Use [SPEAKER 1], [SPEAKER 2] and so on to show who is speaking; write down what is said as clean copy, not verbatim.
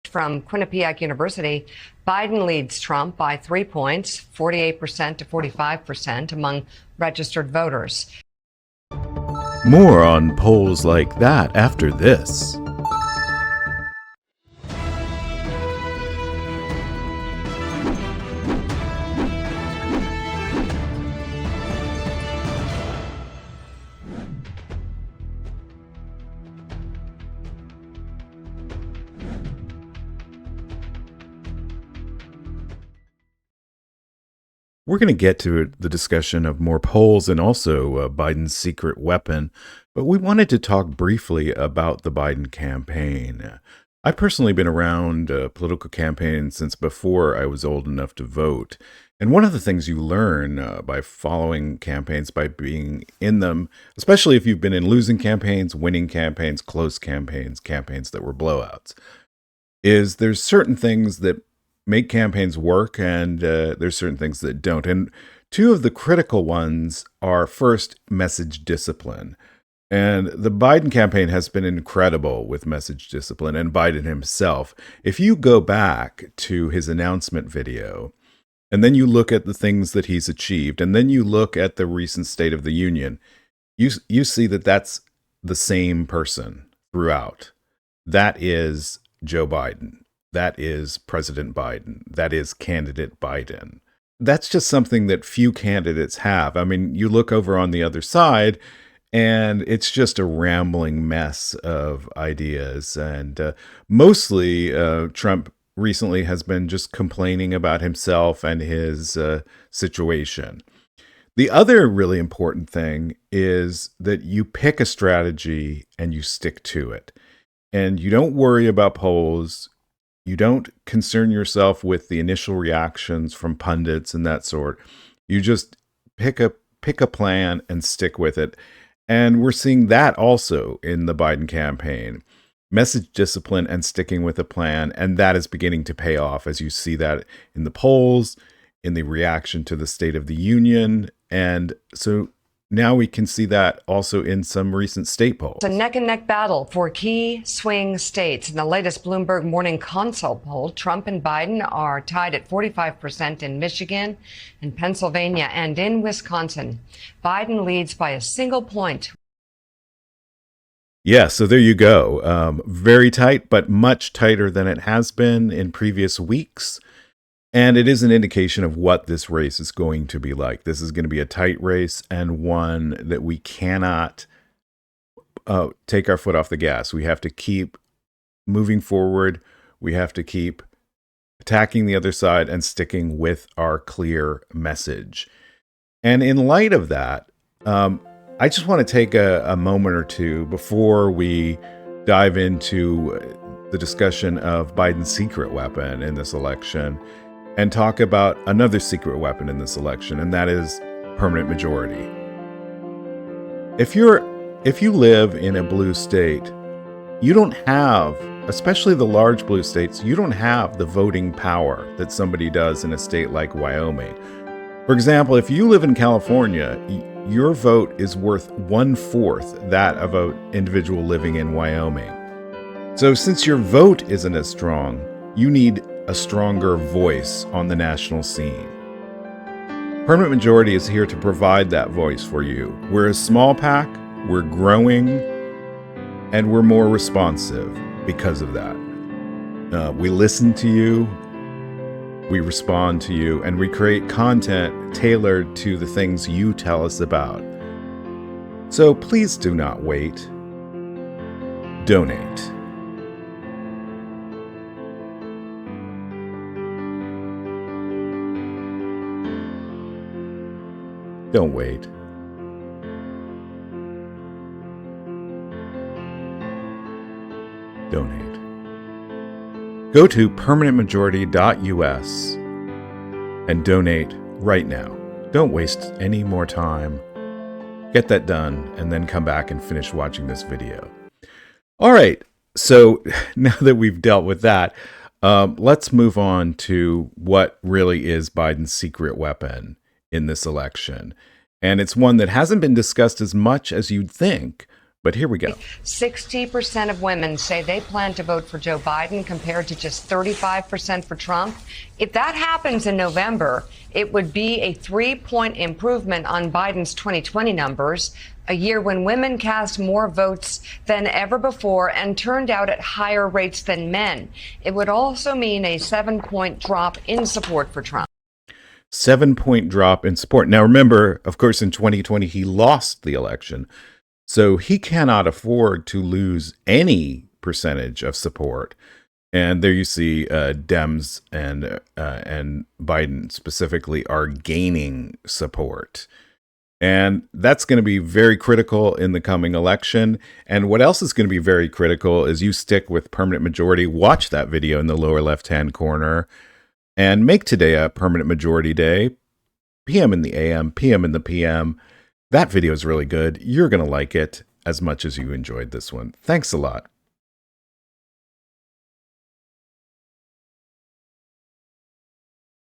[SPEAKER 1] From Quinnipiac University, Biden leads Trump by 3 points, 48% to 45% among registered voters.
[SPEAKER 2] More on polls like that after this. We're going to get to the discussion of more polls and also Biden's secret weapon, but we wanted to talk briefly about the Biden campaign. I've personally been around political campaigns since before I was old enough to vote. And one of the things you learn by following campaigns, by being in them, especially if you've been in losing campaigns, winning campaigns, close campaigns, campaigns that were blowouts, is there's certain things that make campaigns work, and there's certain things that don't. And two of the critical ones are, first, message discipline. And the Biden campaign has been incredible with message discipline, and Biden himself. If you go back to his announcement video, and then you look at the things that he's achieved, and then you look at the recent State of the Union, you see that that's the same person throughout. That is Joe Biden. That is President Biden. That is candidate Biden. That's just something that few candidates have. I mean, you look over on the other side, and it's just a rambling mess of ideas. And mostly, Trump recently has been just complaining about himself and his situation. The other really important thing is that you pick a strategy and you stick to it. And you don't worry about polls. You don't concern yourself with the initial reactions from pundits and that sort. You just pick a plan and stick with it. And we're seeing that also in the Biden campaign. Message discipline and sticking with a plan. And that is beginning to pay off, as you see that in the polls, in the reaction to the State of the Union. And so now we can see that also in some recent state polls.
[SPEAKER 1] It's a neck-and-neck battle for key swing states. In the latest Bloomberg Morning Consult poll, Trump and Biden are tied at 45% in Michigan, in Pennsylvania, and in Wisconsin. Biden leads by a single point.
[SPEAKER 2] Yeah, so there you go. Very tight, but much tighter than it has been in previous weeks. And it is an indication of what this race is going to be like. This is going to be a tight race, and one that we cannot take our foot off the gas. We have to keep moving forward. We have to keep attacking the other side and sticking with our clear message. And in light of that, I just want to take a moment or two before we dive into the discussion of Biden's secret weapon in this election and talk about another secret weapon in this election, and that is permanent majority. If you live in a blue state, you don't have, especially the large blue states, you don't have the voting power that somebody does in a state like Wyoming. For example, if you live in California, your vote is worth 1/4 that of an individual living in Wyoming. So since your vote isn't as strong, you need a stronger voice on the national scene. Permanent Majority is here to provide that voice for you. We're a small pack, we're growing, and we're more responsive because of that. We listen to you, we respond to you, and we create content tailored to the things you tell us about. So please do not wait. Donate. Don't wait. Donate. Go to permanentmajority.us and donate right now. Don't waste any more time. Get that done and then come back and finish watching this video. All right, so now that we've dealt with that, let's move on to what really is Biden's secret weapon in this election. And it's one that hasn't been discussed as much as you'd think, But here we go.
[SPEAKER 1] 60% of women say they plan to vote for Joe Biden compared to just 35% for Trump. If that happens in November, it would be a 3-point improvement on Biden's 2020 numbers, a year when women cast more votes than ever before and turned out at higher rates than men. It would also mean a 7-point drop in support for Trump.
[SPEAKER 2] 7-point drop in support. Now, remember, of course, in 2020, he lost the election. So he cannot afford to lose any percentage of support. And there you see Dems and Biden specifically are gaining support. And that's going to be very critical in the coming election. And what else is going to be very critical is you stick with permanent majority. Watch that video in the lower left-hand corner and make today a permanent majority day. PM in the AM, PM in the PM. That video is really good. You're going to like it as much as you enjoyed this one. Thanks a lot.